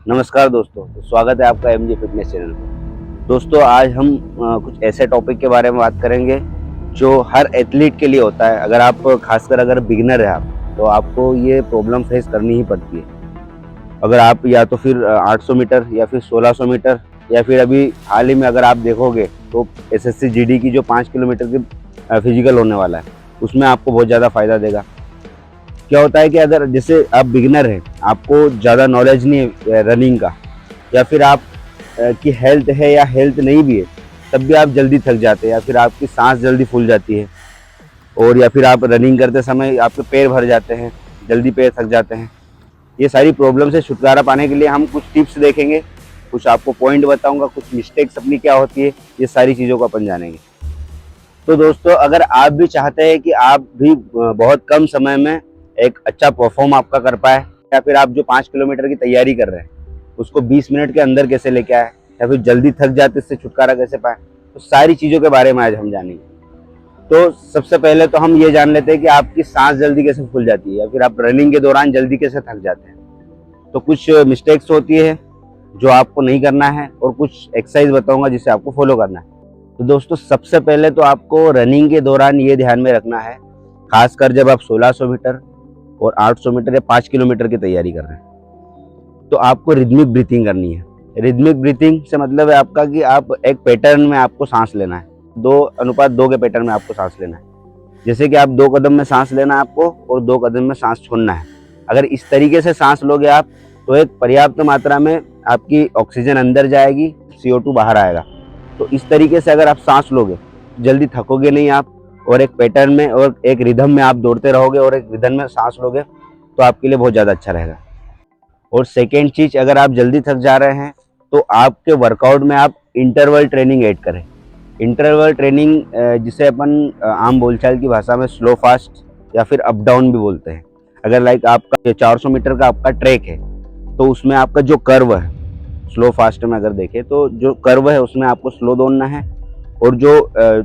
नमस्कार दोस्तों, तो स्वागत है आपका एमजी फिटनेस चैनल पर। दोस्तों आज हम कुछ ऐसे टॉपिक के बारे में बात करेंगे जो हर एथलीट के लिए होता है। खासकर अगर बिगिनर है आप, तो आपको ये प्रॉब्लम फेस करनी ही पड़ती है। अगर आप या तो फिर 800 मीटर या फिर 1600 मीटर या फिर अभी हाल ही में अगर आप देखोगे तो एसएससी जीडी की जो 5 किलोमीटर की फिजिकल होने वाला है, उसमें आपको बहुत ज़्यादा फायदा देगा। क्या होता है कि अगर जैसे आप बिगिनर हैं, आपको ज़्यादा नॉलेज नहीं है रनिंग का, या फिर आप की हेल्थ है या हेल्थ नहीं भी है, तब भी आप जल्दी थक जाते हैं या फिर आपकी सांस जल्दी फूल जाती है, और या फिर आप रनिंग करते समय आपके पैर भर जाते हैं, जल्दी पैर थक जाते हैं। ये सारी प्रॉब्लम से छुटकारा पाने के लिए हम कुछ टिप्स देखेंगे, कुछ आपको पॉइंट बताऊंगा, कुछ मिस्टेक्स अपनी क्या होती है, ये सारी चीज़ों को अपन जानेंगे। तो दोस्तों अगर आप भी चाहते हैं कि आप भी बहुत कम समय में एक अच्छा परफॉर्म आपका कर पाए, या फिर आप जो 5 किलोमीटर की तैयारी कर रहे हैं उसको 20 मिनट के अंदर कैसे लेके आए, या फिर जल्दी थक जाते इससे छुटकारा कैसे पाए, तो सारी चीज़ों के बारे में आज हम जानेंगे। तो सबसे पहले तो हम ये जान लेते हैं कि आपकी सांस जल्दी कैसे फूल जाती है, या फिर आप रनिंग के दौरान जल्दी कैसे थक जाते हैं। तो कुछ मिस्टेक्स होती है जो आपको नहीं करना है, और कुछ एक्सरसाइज बताऊंगा जिसे आपको फॉलो करना है। तो दोस्तों सबसे पहले तो आपको रनिंग के दौरान ये ध्यान में रखना है, खासकर जब आप 1600 मीटर और 800 मीटर या 5 किलोमीटर की तैयारी कर रहे हैं, तो आपको रिदमिक ब्रीथिंग करनी है। रिदमिक ब्रीथिंग से मतलब है आपका कि आप एक पैटर्न में आपको सांस लेना है, 2:2 के पैटर्न में आपको सांस लेना है। जैसे कि आप 2 कदम में सांस लेना है आपको, और 2 कदम में सांस छोड़ना है। अगर इस तरीके से सांस लोगे आप, तो एक पर्याप्त मात्रा में आपकी ऑक्सीजन अंदर जाएगी, CO2 बाहर आएगा। तो इस तरीके से अगर आप सांस लोगे तो जल्दी थकोगे नहीं आप, और एक पैटर्न में और एक रिदम में आप दौड़ते रहोगे और एक रिदम में सांस लोगे, तो आपके लिए बहुत ज़्यादा अच्छा रहेगा। और सेकेंड चीज़, अगर आप जल्दी थक जा रहे हैं तो आपके वर्कआउट में आप इंटरवल ट्रेनिंग ऐड करें। इंटरवल ट्रेनिंग जिसे अपन आम बोलचाल की भाषा में स्लो फास्ट या फिर अप डाउन भी बोलते हैं। अगर लाइक आपका 400 मीटर का आपका ट्रैक है, तो उसमें आपका जो कर्व है, स्लो फास्ट में अगर देखें तो जो कर्व है उसमें आपको स्लो दौड़ना है, और जो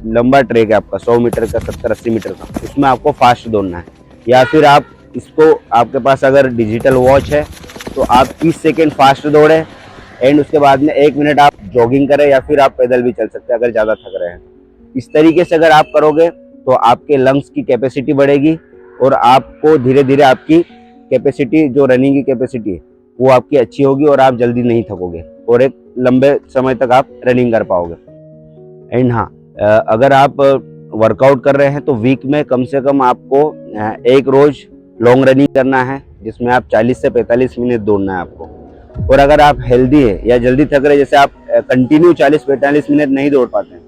लंबा ट्रैक है आपका 100 मीटर का, 70-80 मीटर का, उसमें आपको फास्ट दौड़ना है। या फिर आप इसको, आपके पास अगर डिजिटल वॉच है तो आप 30 सेकेंड फास्ट दौड़े, एंड उसके बाद में 1 मिनट आप जॉगिंग करें, या फिर आप पैदल भी चल सकते हैं अगर ज़्यादा थक रहे हैं। इस तरीके से अगर आप करोगे तो आपके लंग्स की कैपेसिटी बढ़ेगी, और आपको धीरे धीरे आपकी कैपेसिटी, जो रनिंग की कैपेसिटी है, वो आपकी अच्छी होगी, और आप जल्दी नहीं थकोगे, और एक लंबे समय तक आप रनिंग कर पाओगे। एंड हाँ, अगर आप वर्कआउट कर रहे हैं तो वीक में कम से कम आपको एक रोज लॉन्ग रनिंग करना है, जिसमें आप 40 से 45 मिनट दौड़ना है आपको। और अगर आप हेल्दी है या जल्दी थक रहे, जैसे आप कंटिन्यू 40-45 मिनट नहीं दौड़ पाते हैं,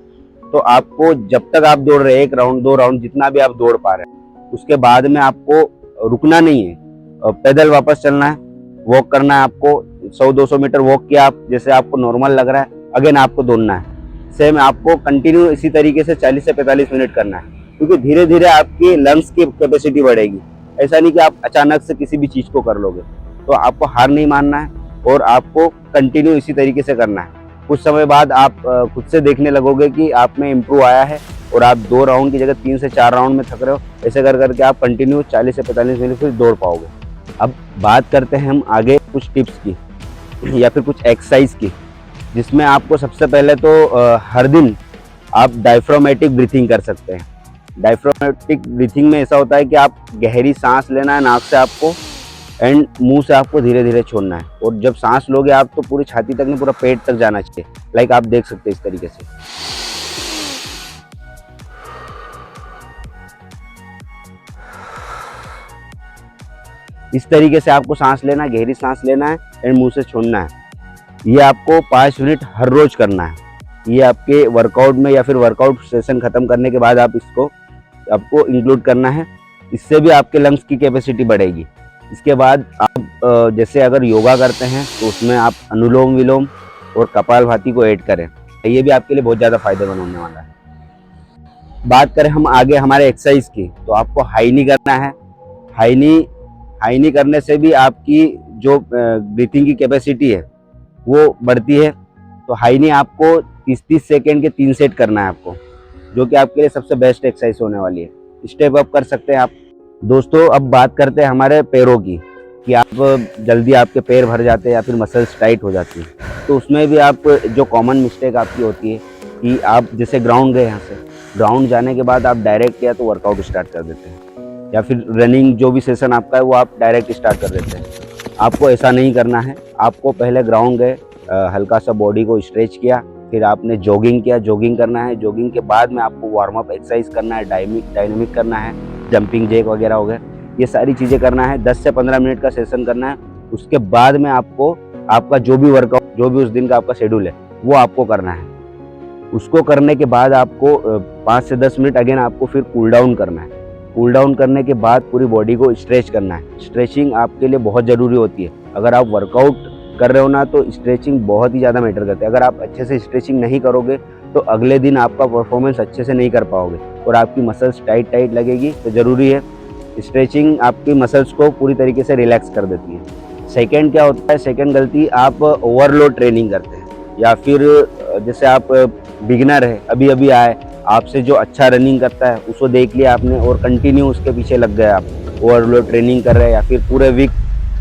तो आपको जब तक आप दौड़ रहे हैं, 1 राउंड 2 राउंड जितना भी आप दौड़ पा रहे हैं, उसके बाद में आपको रुकना नहीं है, पैदल वापस चलना है, वॉक करना है आपको। 100-200 मीटर वॉक किया आप, जैसे आपको नॉर्मल लग रहा है, अगेन आपको दौड़ना है। सेम आपको कंटिन्यू इसी तरीके से 40 से 45 मिनट करना है, क्योंकि धीरे धीरे आपकी लंग्स की कैपेसिटी बढ़ेगी। ऐसा नहीं कि आप अचानक से किसी भी चीज़ को कर लोगे। तो आपको हार नहीं मानना है, और आपको कंटिन्यू इसी तरीके से करना है। कुछ समय बाद आप खुद से देखने लगोगे कि आप में इम्प्रूव आया है, और आप 2 राउंड की जगह 3 से 4 राउंड में थक रहे हो। ऐसे कर करके आप कंटिन्यू 40 से 45 मिनट फिर दौड़ पाओगे। अब बात करते हैं हम आगे कुछ टिप्स की या फिर कुछ एक्सरसाइज की, जिसमें आपको सबसे पहले तो हर दिन आप डायफ्रामेटिक ब्रीथिंग कर सकते हैं। डायफ्रामेटिक ब्रीथिंग में ऐसा होता है कि आप गहरी सांस लेना है नाक से आपको, एंड मुंह से आपको धीरे धीरे छोड़ना है। और जब सांस लोगे आप, तो पूरी छाती तक नहीं, पूरा पेट तक जाना चाहिए। लाइक आप देख सकते हैं इस तरीके से। इस तरीके से आपको सांस लेना है, गहरी सांस लेना है, एंड मुंह से छोड़ना है। ये आपको 5 मिनट हर रोज करना है। ये आपके वर्कआउट में, या फिर वर्कआउट सेशन खत्म करने के बाद आप इसको आपको इंक्लूड करना है। इससे भी आपके लंग्स की कैपेसिटी बढ़ेगी। इसके बाद आप जैसे अगर योगा करते हैं तो उसमें आप अनुलोम विलोम और कपालभाति को ऐड करें। ये भी आपके लिए बहुत ज़्यादा फायदेमंद होने वाला है। बात करें हम आगे हमारे एक्सरसाइज की, तो आपको हाई नी करना है। हाई नी करने से भी आपकी जो ब्रीथिंग की कैपेसिटी है वो बढ़ती है। तो हाई नी आपको 30-30 सेकेंड के 3 सेट करना है आपको, जो कि आपके लिए सबसे बेस्ट एक्सरसाइज होने वाली है। स्टेप अप कर सकते हैं आप। दोस्तों अब बात करते हैं हमारे पैरों की। कि आप जल्दी आपके पैर भर जाते हैं या फिर मसल्स टाइट हो जाती हैं। तो उसमें भी आप जो कॉमन मिस्टेक आपकी होती है कि आप जैसे ग्राउंड गए, यहाँ से ग्राउंड जाने के बाद आप डायरेक्ट या तो वर्कआउट स्टार्ट कर देते हैं या फिर रनिंग जो भी सेशन आपका है वो आप डायरेक्ट स्टार्ट कर देते हैं। आपको ऐसा नहीं करना है। आपको पहले ग्राउंड गए, हल्का सा बॉडी को स्ट्रेच किया, फिर आपने जॉगिंग किया, जॉगिंग करना है। जॉगिंग के बाद में आपको वार्म अप एक्सरसाइज करना है, डायनेमिक करना है, जंपिंग जैक वगैरह हो गए, ये सारी चीज़ें करना है। 10 से 15 मिनट का सेशन करना है। उसके बाद में आपको आपका जो भी वर्कआउट, जो भी उस दिन का आपका शेड्यूल है वो आपको करना है। उसको करने के बाद आपको 5 से 10 मिनट अगेन आपको फिर कूल डाउन करना है। कूल डाउन करने के बाद पूरी बॉडी को स्ट्रेच करना है। स्ट्रेचिंग आपके लिए बहुत ज़रूरी होती है। अगर आप वर्कआउट कर रहे हो ना तो स्ट्रेचिंग बहुत ही ज़्यादा मैटर करती है। अगर आप अच्छे से स्ट्रेचिंग नहीं करोगे तो अगले दिन आपका परफॉर्मेंस अच्छे से नहीं कर पाओगे और आपकी मसल्स टाइट लगेगी। तो ज़रूरी है स्ट्रेचिंग, आपकी मसल्स को पूरी तरीके से रिलैक्स कर देती है। सेकंड क्या होता है, सेकंड गलती, आप ओवरलोड ट्रेनिंग करते हैं या फिर जैसे आप बिगिनर है, अभी अभी आए, आपसे जो अच्छा रनिंग करता है उसको देख लिया आपने और कंटिन्यू उसके पीछे लग गए। आप ओवरलोड ट्रेनिंग कर रहे हैं या फिर पूरे वीक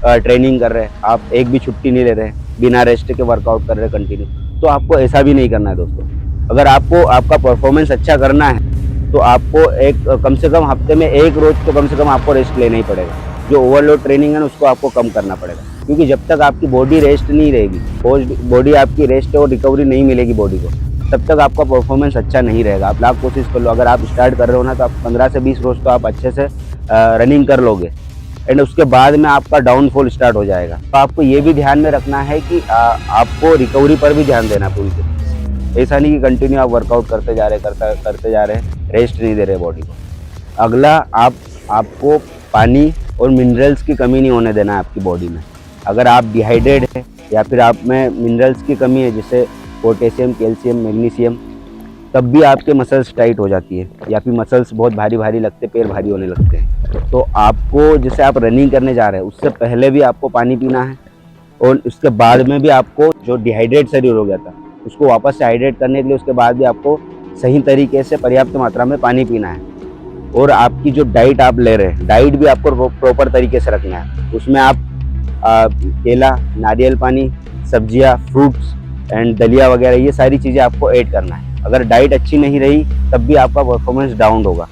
ट्रेनिंग कर रहे हैं, आप एक भी छुट्टी नहीं ले रहे, बिना रेस्ट के वर्कआउट कर रहे हैं कंटिन्यू। तो आपको ऐसा भी नहीं करना है दोस्तों। अगर आपको आपका परफॉर्मेंस अच्छा करना है तो आपको एक कम से कम हफ्ते में एक रोज तो कम से कम आपको रेस्ट लेना ही पड़ेगा। जो ओवरलोड ट्रेनिंग है ना उसको आपको कम करना पड़ेगा, क्योंकि जब तक आपकी बॉडी रेस्ट नहीं रहेगी, बॉडी आपकी रेस्ट और रिकवरी नहीं मिलेगी बॉडी को, तब तक आपका परफॉर्मेंस अच्छा नहीं रहेगा। आप लाख कोशिश कर लो, अगर आप स्टार्ट कर रहे हो ना तो आप 15 से 20 रोज तो आप अच्छे से रनिंग कर लोगे एंड उसके बाद में आपका डाउनफॉल स्टार्ट हो जाएगा। तो आपको ये भी ध्यान में रखना है कि आपको रिकवरी पर भी ध्यान देना पूरी तरीके से। ऐसा नहीं कि कंटिन्यू आप वर्कआउट करते जा रहे हैं, रेस्ट नहीं दे रहे बॉडी को। अगला, आपको पानी और मिनरल्स की कमी नहीं होने देना है आपकी बॉडी में। अगर आप डिहाइड्रेट है या फिर आप में मिनरल्स की कमी है जैसे पोटेशियम, कैल्शियम, मैग्नीशियम, तब भी आपके मसल्स टाइट हो जाती है या फिर मसल्स बहुत भारी लगते, पैर भारी होने लगते हैं। तो आपको जैसे आप रनिंग करने जा रहे हैं उससे पहले भी आपको पानी पीना है और उसके बाद में भी आपको जो डिहाइड्रेट शरीर हो गया था उसको वापस से हाइड्रेट करने के लिए उसके बाद भी आपको सही तरीके से पर्याप्त मात्रा में पानी पीना है। और आपकी जो डाइट आप ले रहे हैं, डाइट भी आपको प्रॉपर तरीके से रखना है। उसमें आप केला, नारियल पानी, सब्जियां, फ्रूट्स एंड दलिया वगैरह ये सारी चीज़ें आपको ऐड करना है। अगर डाइट अच्छी नहीं रही तब भी आपका परफॉर्मेंस डाउन होगा।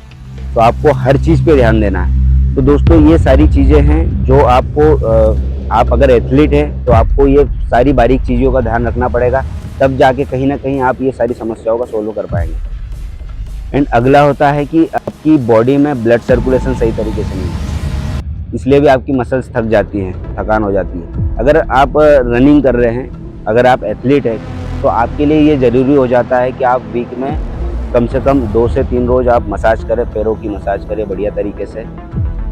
तो आपको हर चीज़ पे ध्यान देना है। तो दोस्तों ये सारी चीज़ें हैं जो आपको आप अगर एथलीट हैं तो आपको ये सारी बारीक चीज़ों का ध्यान रखना पड़ेगा, तब जाके कहीं ना कहीं आप ये सारी समस्याओं का सोल्व कर पाएंगे। एंड अगला होता है कि आपकी बॉडी में ब्लड सर्कुलेशन सही तरीके से नहीं है, इसलिए भी आपकी मसल्स थक जाती हैं, थकान हो जाती है। अगर आप रनिंग कर रहे हैं, अगर आप एथलीट हैं तो आपके लिए ये ज़रूरी हो जाता है कि आप वीक में कम से कम 2 से 3 रोज़ आप मसाज करें, पैरों की मसाज करें बढ़िया तरीके से।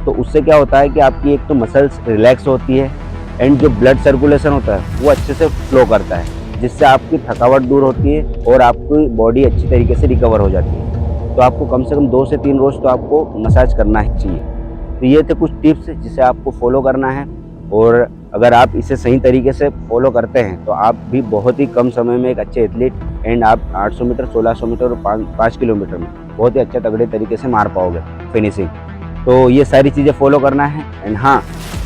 तो उससे क्या होता है कि आपकी एक तो मसल्स रिलैक्स होती है एंड जो ब्लड सर्कुलेशन होता है वो अच्छे से फ्लो करता है, जिससे आपकी थकावट दूर होती है और आपकी बॉडी अच्छी तरीके से रिकवर हो जाती है। तो आपको कम से कम 2 से 3 रोज़ तो आपको मसाज करना ही चाहिए। तो ये थे कुछ टिप्स जिसे आपको फॉलो करना है और अगर आप इसे सही तरीके से फॉलो करते हैं तो आप भी बहुत ही कम समय में एक अच्छे एथलीट एंड आप 800 मीटर, 1600 मीटर और 5 किलोमीटर में बहुत ही अच्छे तगड़े तरीके से मार पाओगे फिनिशिंग। तो ये सारी चीज़ें फॉलो करना है। एंड हाँ,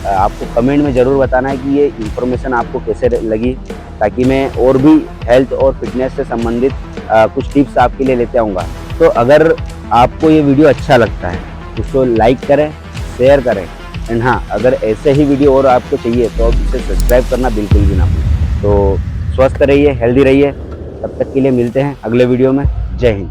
आपको कमेंट में ज़रूर बताना है कि ये इन्फॉर्मेशन आपको कैसे लगी, ताकि मैं और भी हेल्थ और फिटनेस से संबंधित कुछ टिप्स आपके लिए लेते आऊँगा। तो अगर आपको ये वीडियो अच्छा लगता है तो उसको लाइक करें, शेयर करें एंड हाँ, अगर ऐसे ही वीडियो और आपको चाहिए तो आप इसे सब्सक्राइब करना बिल्कुल भी ना भूलें। तो स्वस्थ रहिए, हेल्दी रहिए। तब तक के लिए मिलते हैं अगले वीडियो में। जय हिंद।